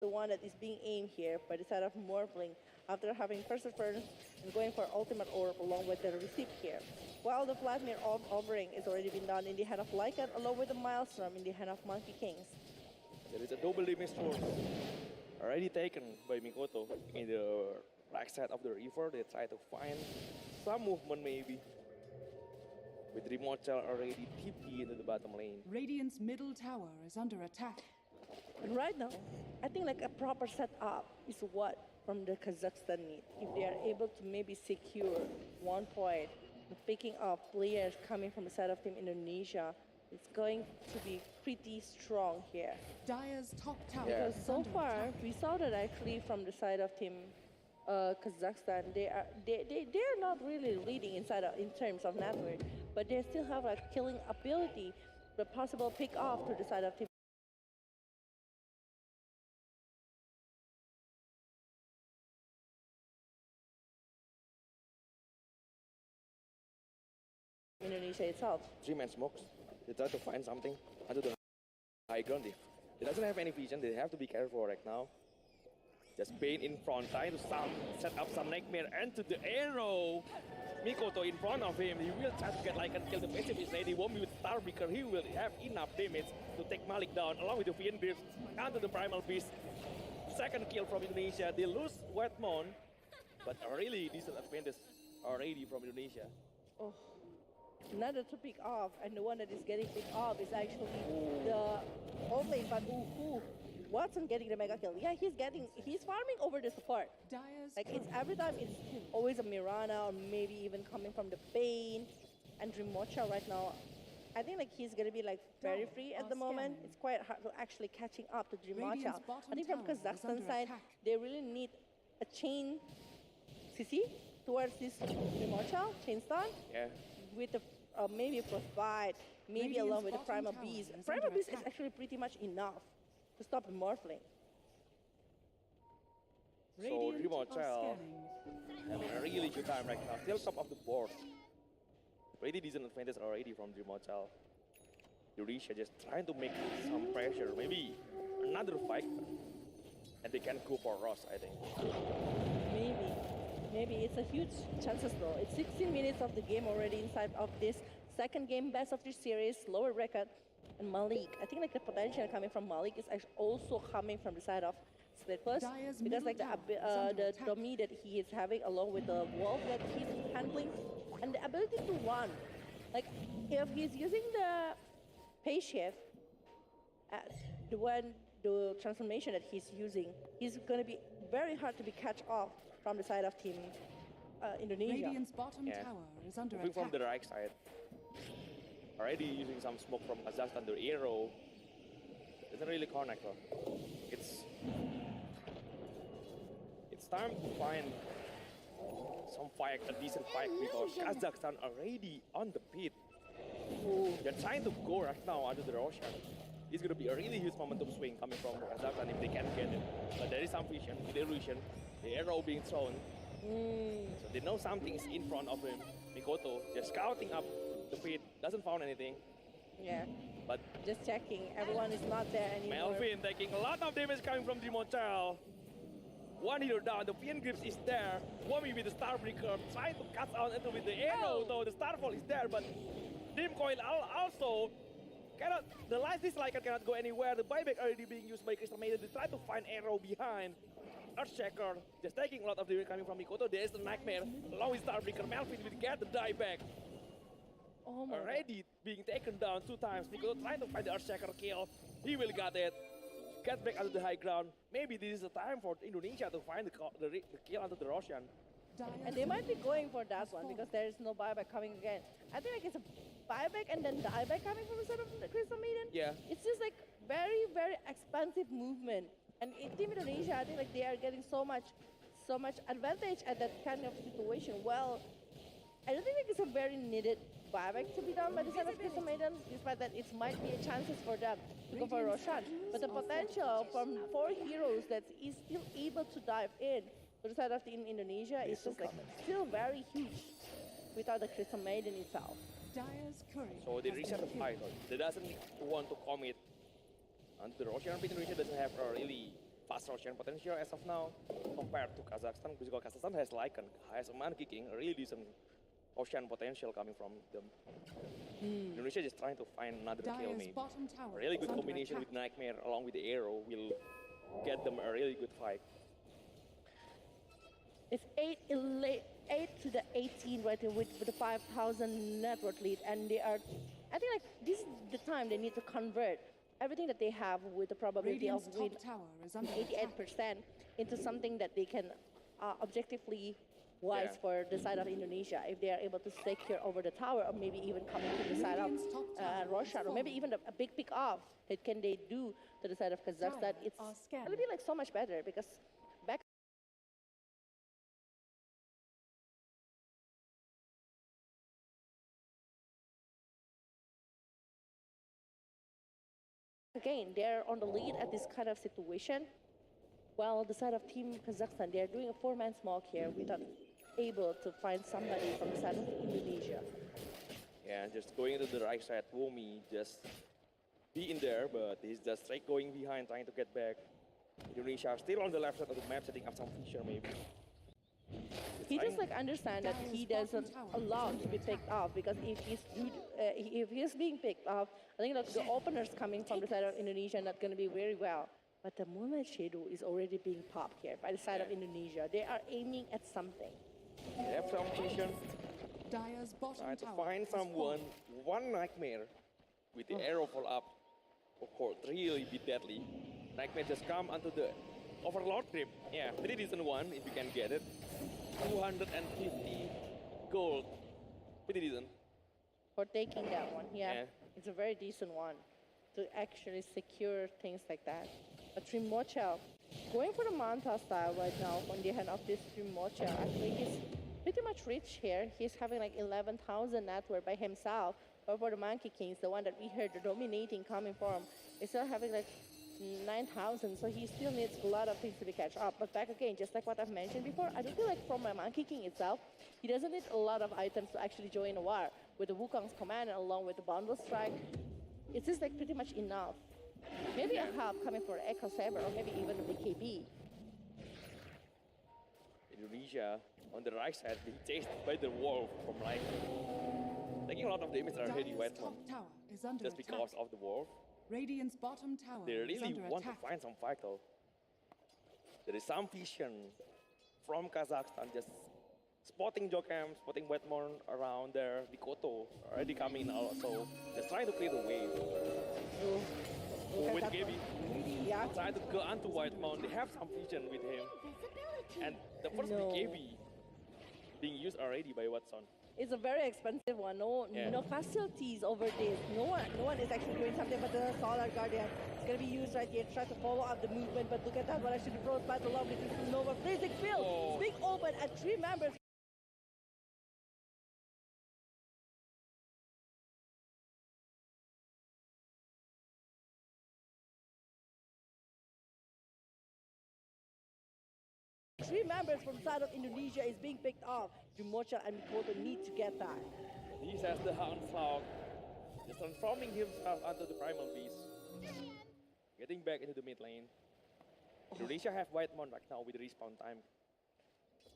the one that is being aimed here by the side of Morphling after having perseverance and going for ultimate orb along with the receipt here. While the Vladimir offering is already been done in the hand of Lycan along with the Maelstrom in the hand of Monkey Kings. There is a double damage sword already taken by Mikoto in the right side of the river. They try to find some movement maybe. With remote shell already TP into the bottom lane. Radiant's middle tower is under attack. And right now, I think like a proper setup is what from the Kazakhstan need. If they are able to maybe secure 1 point, picking up players coming from the side of Team Indonesia, it's going to be pretty strong here. Dire's top tower Because is so under far, attack. we saw that actually from the side of Team Kazakhstan, they are not really leading in terms of network, but they still have a killing ability, the possible pick off to the side of Team Indonesia itself. 3-man smokes. They try to find something under the high ground. If it doesn't have any vision, they have to be careful right now. Just Bane in front, trying to set up some nightmare into the arrow. Mikoto in front of him. He will try to get like and kill the passive is ready. Won't be with Starbreaker. He will have enough damage to take Malik down along with the Fiend Grips onto the Primal Beast. Second kill from Indonesia. They lose Whitemon, but a really decent advantage already from Indonesia. Oh, another to pick off, and the one that is getting picked off is actually the lane, but Watson getting the mega kill. Yeah, he's farming over the support. Dire's Like it's every time it's always a Mirana or maybe even coming from the Bane and Drimocha right now. I think like he's gonna be like very free at the moment. It's quite hard to actually catching up to Drimocha. I think from Kazakhstan side, they really need a chain CC towards this Drimocha, chain stun. Yeah. With the maybe Frostbite, maybe along with the Primal Beast. Primal Beast is actually pretty much enough to stop the Morphling. So remote shell having a really good time right now. Still top of the board. Pretty decent advantage already from remote shell. Indonesia just trying to make some pressure. Maybe another fight, and they can go for Ross, I think. Maybe it's a huge chances though. It's 16 minutes of the game already inside of this second game best of this series, lower record. And Malik, I think like the potential coming from Malik is actually also coming from the side of Split Plus, because like the Domi that he is having along with the Wolf that he's handling and the ability to run. Like if he's using the pace shift, the transformation that he's using, he's going to be very hard to be catch off from the side of Team Indonesia. Radiant's bottom tower is under Moving attack. from the right side. Already using some smoke from Kazakhstan, the arrow doesn't really connect though. It's time to find some fight, a decent fight, because Kazakhstan already on the pit. They're trying to go right now under the Roshan. It's going to be a really huge momentum swing coming from Kazakhstan if they can get it. But there is some vision, with the illusion, the arrow being thrown. So they know something is in front of him. Mikoto just scouting up the pit, doesn't found anything. Yeah, but just checking, everyone is not there anymore. Melvin taking a lot of damage coming from Drimochal. One hero down, the Fiend Grips is there. Wami with the Starbreaker trying to cut out into with the arrow, though the Starfall is there, but Dream Coil also cannot, the last Disliker cannot go anywhere. The buyback already being used by Crystal Maiden. They try to find arrow behind. Earthshaker just taking a lot of damage coming from Mikoto. There is the Nightmare, along with Starbreaker. Melvin will get the die back. Oh my already God. Being taken down 2 times. Mikoto trying to find the Earthshaker kill. He will get it. Get back onto the high ground. Maybe this is the time for Indonesia to find the kill onto the Russian. And they might be going for that one because there is no buyback coming again. I think like it's a buyback and then dieback coming from the side of the Crystal Maiden. Yeah. It's just like very, very expensive movement. And in Team Indonesia, I think like they are getting so much advantage at that kind of situation. Well, I don't think like it's a very needed buyback to be done by the side of Crystal Maiden, despite that it might be a chances for them to go for Roshan. But the potential from 4 heroes that is still able to dive in to the side of Team Indonesia is just like still very huge without the Crystal Maiden itself. So they reset the fight. They doesn't want to commit. And the Russian Indonesia doesn't have a really fast Russian potential as of now compared to Kazakhstan, because Kazakhstan has a man kicking, a really decent Russian potential coming from them. Indonesia just trying to find another kill Dire's maybe. bottom tower A really is good under combination attack. with Nightmare along with the arrow will get them a really good fight. It's 8 to the 18 right there with the 5,000 net worth lead, and they are, I think like this is the time they need to convert everything that they have with the probability Radiant's of win top tower is under attack. 88% into something that they can objectively wise Yeah. for the side of Indonesia if they are able to secure over the tower, or maybe even coming to the side of Radiant's top tower Russia, is or maybe falling. even a big pick off that can they do to the side of Kazakhstan. Dire It's are scanning. going to be like so much better because back again, they're on the lead at this kind of situation. While the side of Team Kazakhstan, they're doing a four-man smoke here without able to find somebody from the side of Indonesia. Yeah, just going into the right side, Womi just be in there, but he's just straight going behind, trying to get back. Indonesia still on the left side of the map, setting up some feature maybe. He just like understand that he doesn't allow to be picked off, because if he's being picked off, I think like the openers coming from the side of Indonesia are not going to be very well. But the moment Shadow is already being popped here by the side of Indonesia, they are aiming at something. They have some vision, Dire's bottom trying to tower find is someone, falling. one Nightmare with the arrow fall up. Of course, really be deadly. Nightmare just come onto the Overlord grip. Yeah, pretty decent one if you can get it. 250 gold. Pretty decent. For taking that one, yeah. Yeah. It's a very decent one to actually secure things like that. But Trimocha, going for the Manta style right now on the hand of this Trimocha, actually he's pretty much rich here. He's having like 11,000 net worth by himself. But for the Monkey Kings, the one that we heard the dominating coming from, is still having like 9,000, so he still needs a lot of things to be catch up. But back again, just like what I've mentioned before, I don't feel like from my Monkey King itself, he doesn't need a lot of items to actually join a war. With the Wukong's command and along with the bundle strike, it's just like pretty much enough. Maybe a help coming for Echo Saber or maybe even a BKB. Indonesia on the right side being chased by the wolf from right. Taking a lot of damage already, Dire's Whiteman, top tower is under just attack. because of the wolf. Radiant's bottom tower They is really under want attack. to find some fight though. There is some vision from Kazakhstan, just spotting Jokam, spotting Wetmon around there. Dikoto already coming in also. Just trying to clear the way. Look With at that Gaby, one. Yeah. trying to go onto Whitemon. They have some vision with him. And the first No. BKB being used already by Watson. It's a very expensive one. No, Yeah. no facilities over this. No one is actually doing something but the Solar Guardian. It's gonna be used right here to try to follow up the movement. But look at that one actually brought by the lovely Nova. Freezing field. Oh. Big open at 3 members. Three members from side of Indonesia is being picked off. Jumocha and Mikoto need to get that. He has the Houndslog, just transforming himself onto the Primal Beast. Getting back into the mid lane. Indonesia have Whitemon right now with respawn time.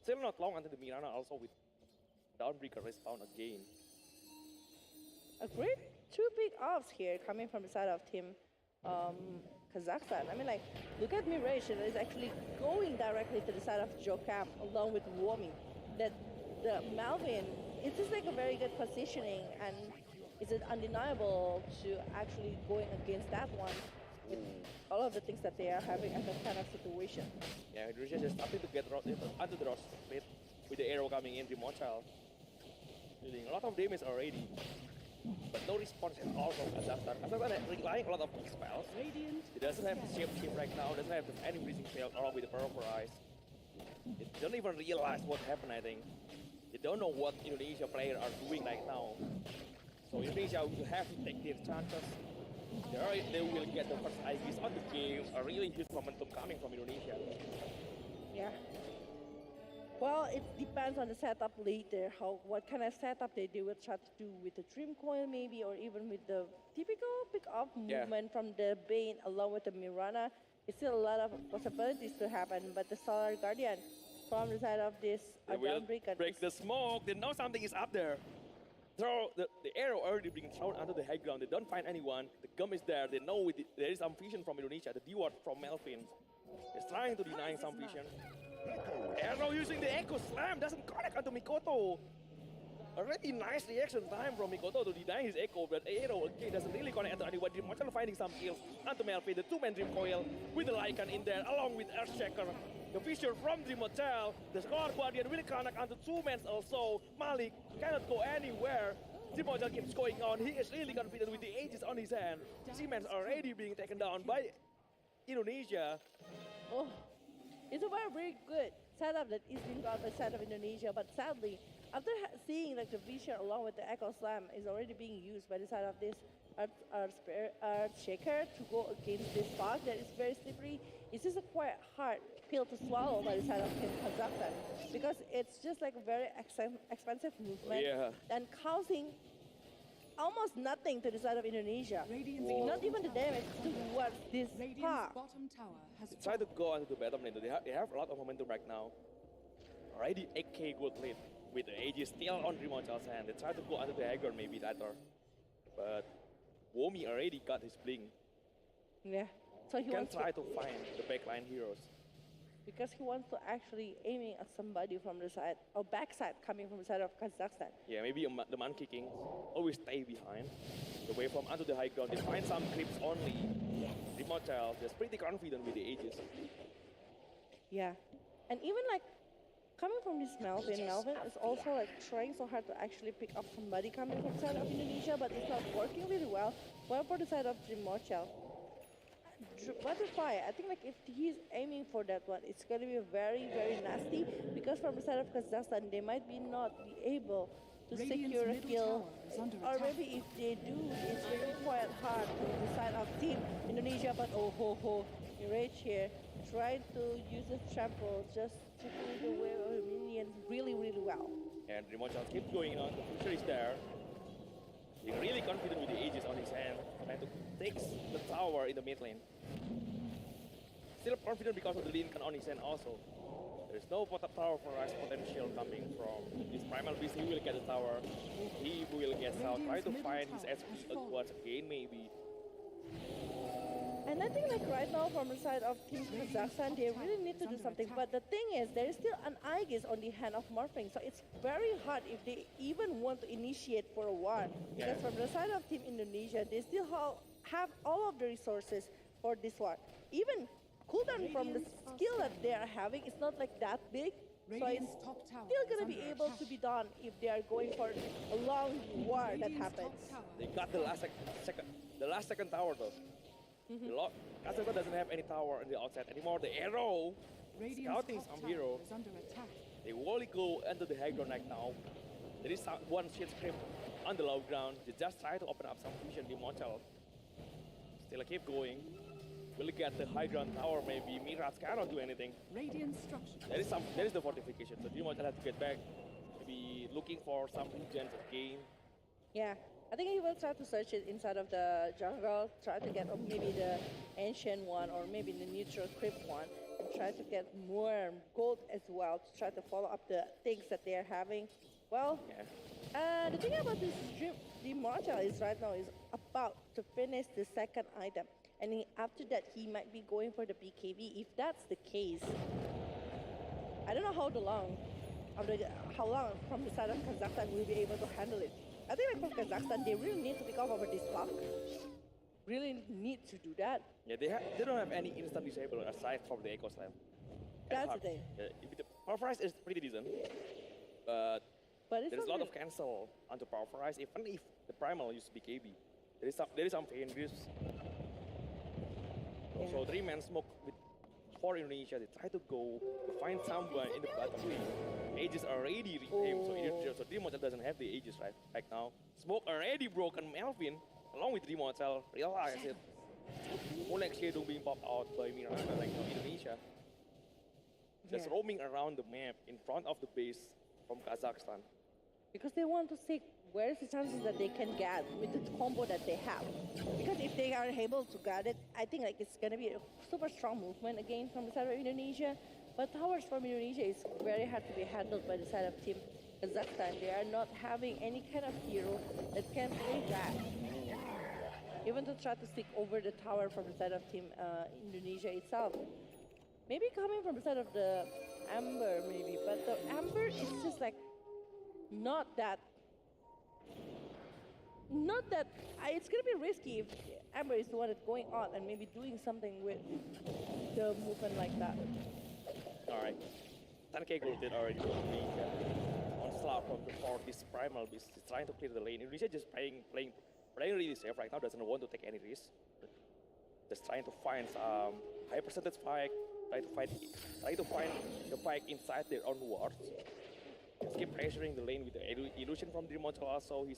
Still not long until the Mirana also with Dawnbreaker respawn again. A great two big offs here coming from the side of Team Kazakhstan. I mean, like, look at Mirage, and it's actually going directly to the side of Jokam along with Womi. That the Malvin, it's just like a very good positioning, and it's undeniable to actually going against that one with all of the things that they are having at that kind of situation. Yeah, Indonesia just starting to get onto the roster split with the arrow coming in, Remochal. Dealing a lot of damage already. But no response at all from Kazakhstan. Kazakhstan is relying a lot of big spells. Radiant It doesn't have the shape shift right now, doesn't have the any breathing spell along with the purple eyes. It don't even realize what happened, I think. They don't know what Indonesia players are doing right now. So Indonesia will have to take their chances. They will get the first IVs on the game. A really huge momentum coming from Indonesia. Yeah. Well, it depends on the setup later, what kind of setup they will try to do with the Dream Coil maybe, or even with the typical pick-up Yeah. movement from the Bane along with the Mirana. it's still a lot of possibilities to happen. But the Solar Guardian from the side of this They will Dawnbreaker break the is smoke. They know something is up there. Throw the arrow already being thrown onto the high ground. They don't find anyone. The gum is there. They know there is some vision from Indonesia. The D-ward from Melvin is trying to deny some vision. Arrow using the Echo Slam doesn't connect onto Mikoto. Already nice reaction time from Mikoto to deny his Echo, but Arrow again doesn't really connect onto anyone. Dreamwatcher finding some kills onto Melvin. The two-man Dream Coil with the Lycan in there along with Earthshaker. The Fisher from Dreamwatcher. The Solar Guardian will connect onto two-men also. Malik cannot go anywhere. Dreamwatcher keeps going on. He is really confident with the Aegis on his hand. Siemens already being taken down by Indonesia. oh, it's a very good setup that is being got by the side of Indonesia. But sadly, after seeing like the vision along with the Echo Slam is already being used by the side of this Earthshaker to go against this fog that is very slippery. It's just a quite hard pill to swallow by the side of Team Kazakhstan because it's just like a very expensive movement and causing almost nothing to the side of Indonesia. Radiant's Not even the damage towards this Radiant's fog. bottom tower has They try to go onto the bottom lane. They have a lot of momentum right now. Already 8k gold lead with the Aegis still on Dreamwatcher's hand. They try to go onto the high ground maybe later. But Womi already got his bling. Yeah. So he Can wants try to, to find the backline heroes. because he wants to actually aiming at somebody from the side or backside coming from the side of Kazakhstan. Yeah, maybe the man kicking always stay behind. The way from onto the high ground, they find some creeps only. Dreamwatcher is pretty confident with the Aegis. Yeah. And even like coming from this Melvin is also like trying so hard to actually pick up somebody coming from the side of Indonesia, but it's not working really well. Well for the side of Dreamwatcher. Butterfly, I think like if he's aiming for that one, it's going to be very, very nasty because from the side of Kazakhstan, they might be not be able to Radiant's secure a middle kill. tower is under Or attack. maybe if they do, it's really quite hard to the side of Team Indonesia, but oh ho ho, Rage here, trying to use the trample just to do the wave of minions really, really well. And Dreamwatcher keeps going on. The future is there. He's really confident with the Aegis on his hand, trying to take the tower in the mid lane. Still confident because of the Lincoln on his hand also. There's no tower for Rise potential coming from this Primal Beast. He will get the tower. He will get out. Try to find his SP towards again maybe. And I think like right now from the side of Team Kazakhstan, they really need to do something. But the thing is, there is still an Aegis on the hand of Morphing, so it's very hard if they even want to initiate for a war. Because from the side of Team Indonesia, they still have all of the resources for this war. Even cooldown from the skill that they are having is not like that big. So it's Radiant's top tower still is gonna be under able to attack. be done if they are going for a long war that Radiant's happens. top tower They got the last second tower though. Kazakhstan doesn't have any tower on the outside anymore. The arrow Radiant's scouting top some tower hero. is under attack. They only go into the high ground right now. There is one shit script on the low ground. They just try to open up some vision. The Monchal still keep going. Will get the high ground tower maybe. Mirage cannot do anything. Radiant structure. There is the fortification. So Dreamwatcher has to get back. Maybe looking for some regions again. Yeah, I think he will try to search it inside of the jungle, try to get maybe the ancient one or maybe the neutral crypt one, and try to get more gold as well to try to follow up the things that they are having. Well, the thing about this the Marshall is right now is about to finish the second item, and after that he might be going for the BKB. If that's the case, I don't know how long from the side of Kazakhstan will be able to handle it. I think like from Kazakhstan, they really need to pick up over this block. Really need to do that. Yeah, they don't have any instant disable aside from the Echo Slam. That's the thing. The power price is pretty decent, but it's there's a not lot of really- cancel on the power price. Even if the primal used BKB, there is some pain risk. So 3-man smoke for Indonesia. They try to go to find someone in the bottom lane. Aegis already reclaimed, so Dreamwatcher doesn't have the Aegis right now. Smoke already broken. Melvin, along with Dreamwatcher, realized it. Molex Shadow being popped out by Miranda right now, Indonesia. Just roaming around the map in front of the base from Kazakhstan. Because they want to where is the chances that they can get with the combo that they have? Because if they are able to get it, I think like it's gonna be a super strong movement again from the side of Indonesia. But towers from Indonesia is very hard to be handled by the side of Team Kazakhstan. They are not having any kind of hero that can play that. Even to try to stick over the tower from the side of Team Indonesia itself. Maybe coming from the side of the Amber, maybe, but the Amber is just like not that. It's gonna be risky if Amber is the one that's going on and maybe doing something with the movement like that. Alright. 10k golded already from Indonesia. Onslaught from the this primal beast is trying to clear the lane. Indonesia just playing really safe right now, doesn't want to take any risk. Just trying to find some high percentage spike, try to find the spike inside their own wards. Just keep pressuring the lane with the illusion from Dreamwatcher also. He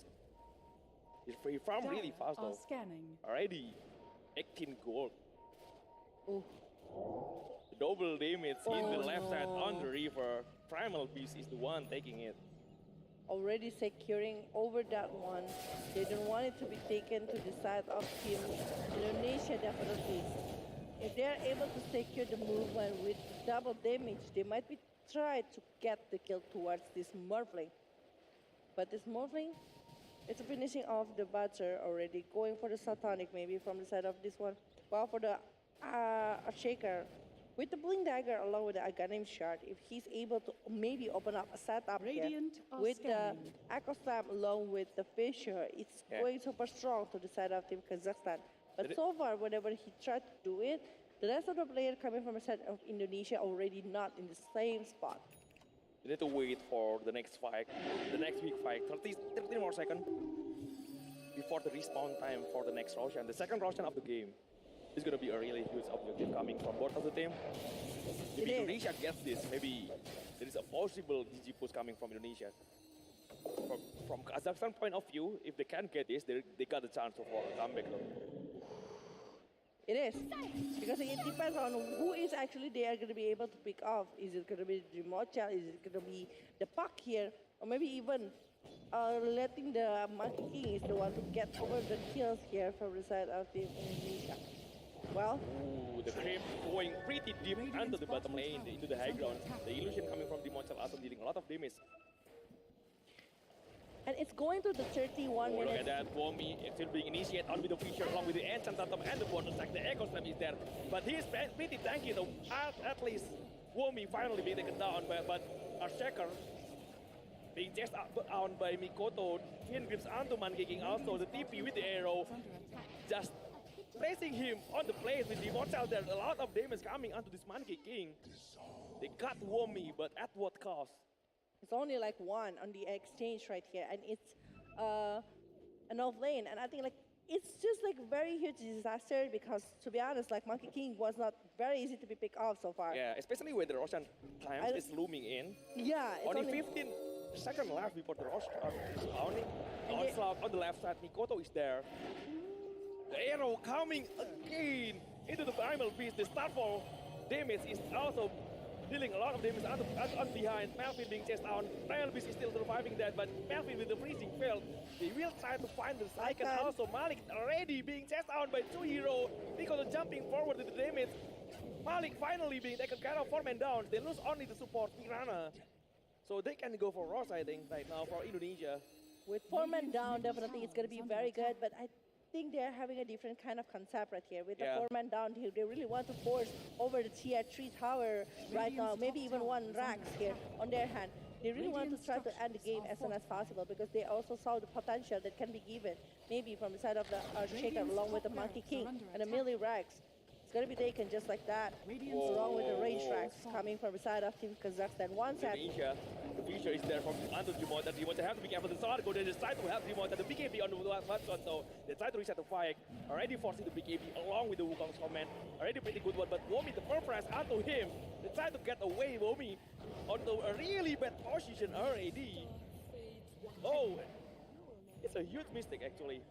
farmed really fast though. Scanning. Already 18 gold. Ooh. Double damage in the left no. side on the river. Primal Beast is the one taking it. Already securing over that one. They don't want it to be taken to the side of Team Indonesia definitely. If they're able to secure the movement with double damage, they might be try to get the kill towards this Morphling. But this Morphling, it's finishing off the Butcher already, going for the Satanic maybe from the side of this one. Well, for the Shaker, with the Blink Dagger along with the Aghanim Shard, if he's able to maybe open up a setup here Radiant are with scanning. the Echo Slam along with the Fissure, it's going super strong to the side of Team Kazakhstan. But so far, whenever he tried to do it, the rest of the players coming from the side of Indonesia already not in the same spot. You need to wait for the next fight, the next big fight. 30 more seconds before the respawn time for the next Roshan. The second Roshan of the game is going to be a really huge objective coming from both of the team. If Indonesia gets this, maybe there is a possible DG push coming from Indonesia. From Kazakhstan point of view, if they can get this, they got a chance for a comeback though. It is, because it depends on who is actually they are going to be able to pick off. Is it going to be Drimocha? Is it going to be the Puck here? Or maybe even letting the Monkey King is the one to get over the kills here from the side of Team Indonesia. Well, ooh, the creep going pretty deep under the bottom lane, into the high ground. The illusion coming from Drimocha also dealing a lot of damage. and it's going to the 31 Look minutes. at that, Womi still being initiated on with the Fissure along with the Enchant Atom and the bonus attack. The Echo Slam is there, but he's pretty tanky though. At least Womi finally being taken down, but Archecker being chased down by Mikoto. Twin grips onto Monkey King also. The TP with the arrow, just placing him on the place with the Immortal. There's a lot of damage coming onto this Monkey King. They got Womi, but at what cost? It's only like one on the exchange right here, and it's an off lane, and I think like it's just like very huge disaster because to be honest, like Monkey King was not very easy to be picked off so far. Yeah, especially when the Roshan time is looming in. Yeah, it's Only 15 seconds left before the Roshan is spawning. Onslaught on the left side, Mikoto is there. The arrow coming again into the Primal Beast. The Starfall damage is also dealing a lot of damage on behind. Melvin being chased down. Primal Beast is still surviving that, but Melvin with the freezing failed. They will try to find the cycle. Also, Malik already being chased down by two heroes. Mikoto jumping forward with the damage. Malik finally being taken care of, 4 men down. They lose only the support, Piranha. So they can go for Ross, I think, right now for Indonesia. With 4 men down, definitely it's going to be very good, but I think they're having a different kind of concept right here. With the 4 men down here, they really want to force over the tier 3 tower right now, maybe even one racks here on their hand. They really want to try to end the game as soon as possible because they also saw the potential that can be given, maybe from the side of the Shaker along with the Monkey King and the melee racks. It's going to be taken just like that, along with the range racks coming from the side of Team Kazakhstan. One set. Indonesia, the Fissure is there from under Drimocha. Drimocha have to be careful. The Sargo, they just try to help Drimocha. The BKB on the one shot, so they try to reset the fight. Already forcing the BKB along with the Wukong's command. Already pretty good one, but Womi, the first press onto him. They try to get away, Womi, onto a really bad position already. Oh, it's a huge mistake actually.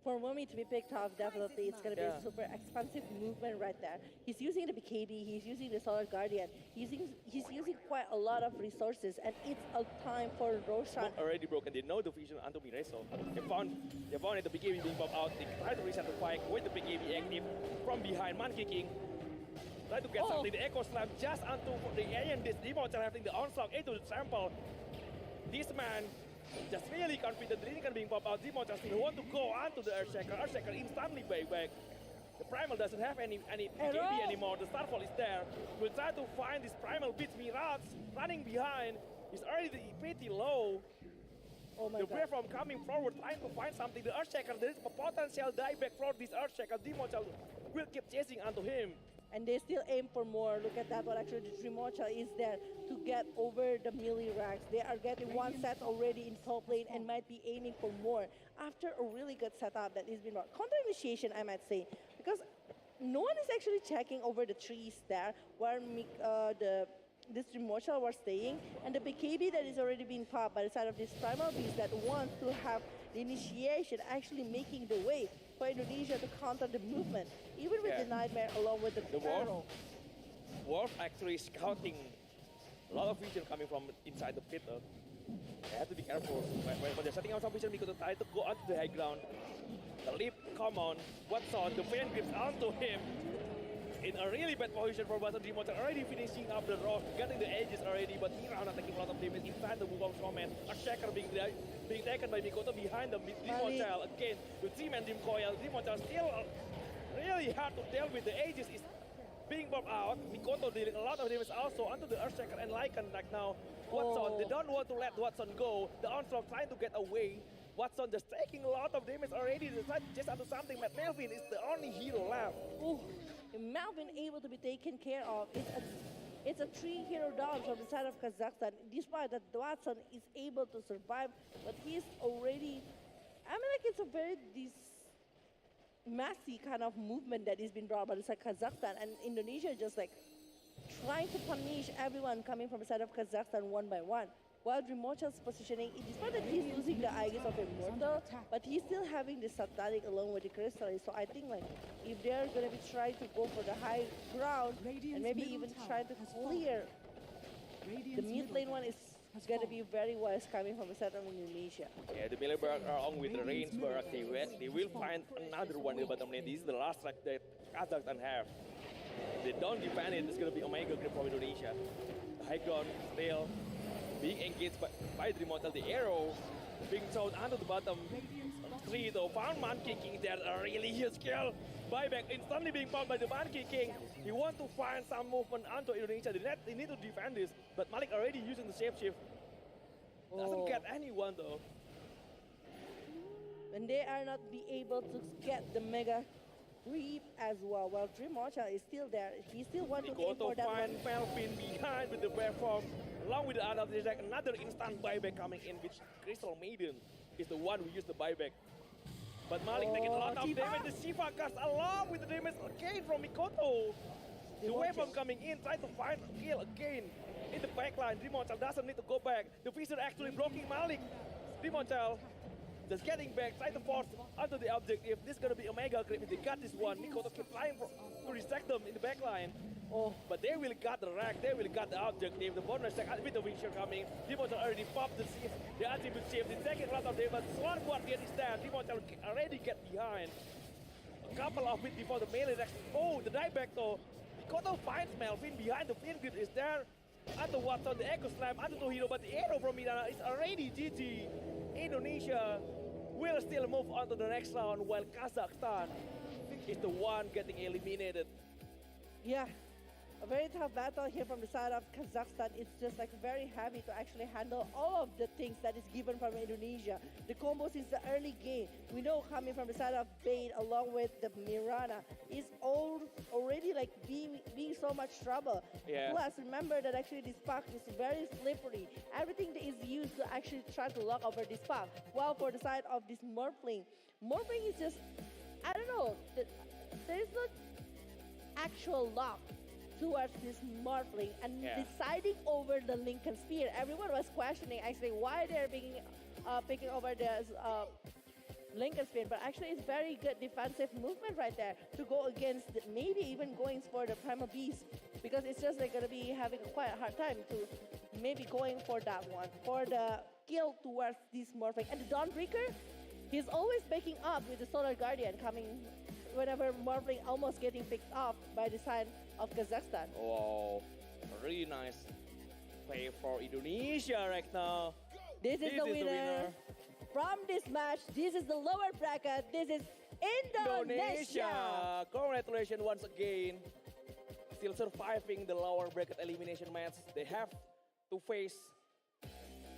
For Mummy to be picked off, definitely it's going to be Yeah. a super expensive movement right there. He's using the BKB, he's using the Solar Guardian, he's using quite a lot of resources, and it's a time for Roshan. Already broken. They know the vision onto Mireso. They found it, the BKB being popped out. They try to reset the fight with the BKB active from behind. Man kicking. Try to get something. The Echo Slam just onto the alien. This Demon having the onslaught into the sample. This man just really confident. The Lincoln being popped out. Demon just still want to go onto the Earthshaker. Earthshaker instantly back. The Primal doesn't have any BKB anymore. The Starfall is there. We'll try to find this Primal beats Mirage running behind. He's already pretty low. Oh my The god. Waveform coming forward, trying to find something. The Earthshaker, there is a potential dieback for this Earthshaker. Demon will keep chasing onto him. And they still aim for more. Look at that one. Actually, the Trimocha is there to get over the melee ranks. They are getting one set already in top lane and might be aiming for more after a really good setup that has been brought. Counter initiation, I might say, because no one is actually checking over the trees there where this Trimocha was staying, and the BKB that is already being popped by the side of this Primal Beast that wants to have the initiation actually making the way for Indonesia to counter the movement, even with the Nightmare along with the Wolf. Arrow. Wolf actually scouting a lot of vision coming from inside the pit. They have to be careful when they're setting out some vision because they try to go onto the high ground. The leap, come on, what's on? The fan grips onto him. In a really bad position for Button Dream already finishing up the rock, getting the edges already, but Mirana taking a lot of damage inside the Wukong Snowman. A Shaker being taken by Mikoto behind the Dream again. The 3-man Dream Coil. Dream still really hard to deal with. The edges is being bombed out. Mikoto dealing a lot of damage also onto the Earthshaker and Lycan right now. Watson, they don't want to let Watson go. The onslaught trying to get away. Watson just taking a lot of damage already. They try just onto something, but Melvin is the only hero left. Ooh, Melvin able to be taken care of. It's a 3-hero down from the side of Kazakhstan. Despite that Watson is able to survive, but he's already, I mean, like, it's a very messy kind of movement that is being brought by the side of Kazakhstan, and Indonesia just like trying to punish everyone coming from the side of Kazakhstan one by one. While Drimocha's positioning, despite that he's losing the Aegis of Immortal, but he's still having the Satanic along with the Crystallis. So I think like if they're gonna be trying to go for the high ground and maybe even try to clear the mid lane one is gonna be very wise coming from the side of Indonesia. Yeah, the Milleberg along with the Rainsberg, they will find another one in the bottom lane. This is the last track that Kazakhstan have. If they don't defend it, it's gonna be Omega Grip from Indonesia. The high ground still being engaged by the Immortal. The arrow being thrown onto the bottom three though. Found man kicking there, a really huge kill. Buyback instantly being found by the man kicking. He want to find some movement onto Indonesia. They need to defend this, but Malik already using the shapeshift. Doesn't get anyone though. And they are not be able to get the mega creep as well. While Drimocha is still there. He still want to aim for that find one. Melvin behind with the waveform. Along with the other, there's like another instant buyback coming in, which Crystal Maiden is the one who used the buyback. But Malik taking a lot of Shiva. damage. The Shiva cast along with the damage again from Mikoto. The waveform coming in, trying to find a kill again in the backline. Drimocha doesn't need to go back. The Fisher actually blocking Malik. Drimocha just getting back, trying to force onto the objective. This is going to be a mega grip. If they got this one, Mikoto keep trying to distract them in the backline. But they will got the rack, they will got the objective. The bonus attack with the Fisher coming. Drimocha already popped the shift, the attribute shift. The second round of damage. Swan Guardian is there. Drimocha already get behind. A couple of hits before the melee attack. Oh, the dieback though. Mikoto finds Melvin behind. The field grid is there. Onto Watson, the Echo Slam, onto Tohiro, but the arrow from Mirana is already GG. Indonesia will still move on to the next round, while Kazakhstan is the one getting eliminated. Yeah, a very tough battle here from the side of Kazakhstan. It's just like very heavy to actually handle all of the things that is given from Indonesia. The combos since the early game, we know coming from the side of Bane along with the Mirana is already like being so much trouble. Yeah. Plus, remember that actually this pack is very slippery. Everything that is used to actually try to lock over this pack. While for the side of this Morphling is just, I don't know, there is no actual lock towards this Morphling and deciding over the Lincoln Spear. Everyone was questioning actually why they're picking over this Lincoln spin, but actually it's very good defensive movement right there to go against maybe even going for the Primal Beast, because it's just like gonna be having quite a hard time to maybe going for that one, for the kill towards this Morphling. And the Dawnbreaker, he's always backing up with the Solar Guardian coming whenever Morphling almost getting picked off by the side of Kazakhstan. Wow, really nice play for Indonesia right now. This is the winner. From this match, this is the lower bracket. This is Indonesia. Congratulations once again. Still surviving the lower bracket elimination match. They have to face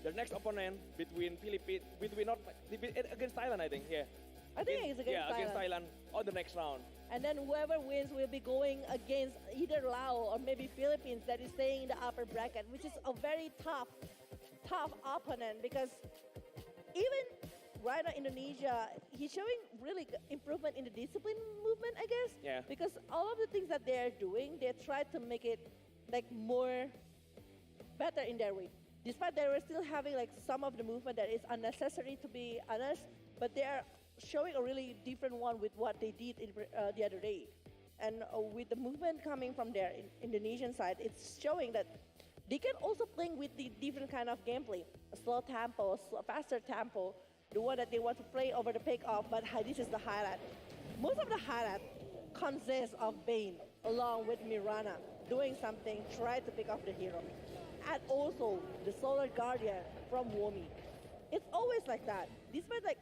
their next opponent between Philippines, against Thailand, I think. Yeah. I think it's against Thailand. Against Thailand on the next round. And then whoever wins will be going against either Laos or maybe Philippines that is staying in the upper bracket, which is a very tough opponent, because even right now Indonesia, he's showing really improvement in the discipline movement, I guess. Yeah. Because all of the things that they're doing, they try to make it like more better in their way. Despite they were still having like some of the movement that is unnecessary, to be honest, but they are showing a really different one with what they did in, the other day. And with the movement coming from their Indonesian side, it's showing that they can also play with the different kind of gameplay. A slow tempo, a faster tempo, the one that they want to play over the pick-off, but this is the highlight. Most of the highlight consists of Bane along with Mirana doing something, try to pick off the hero. And also the Solar Guardian from Womi. It's always like that. Despite like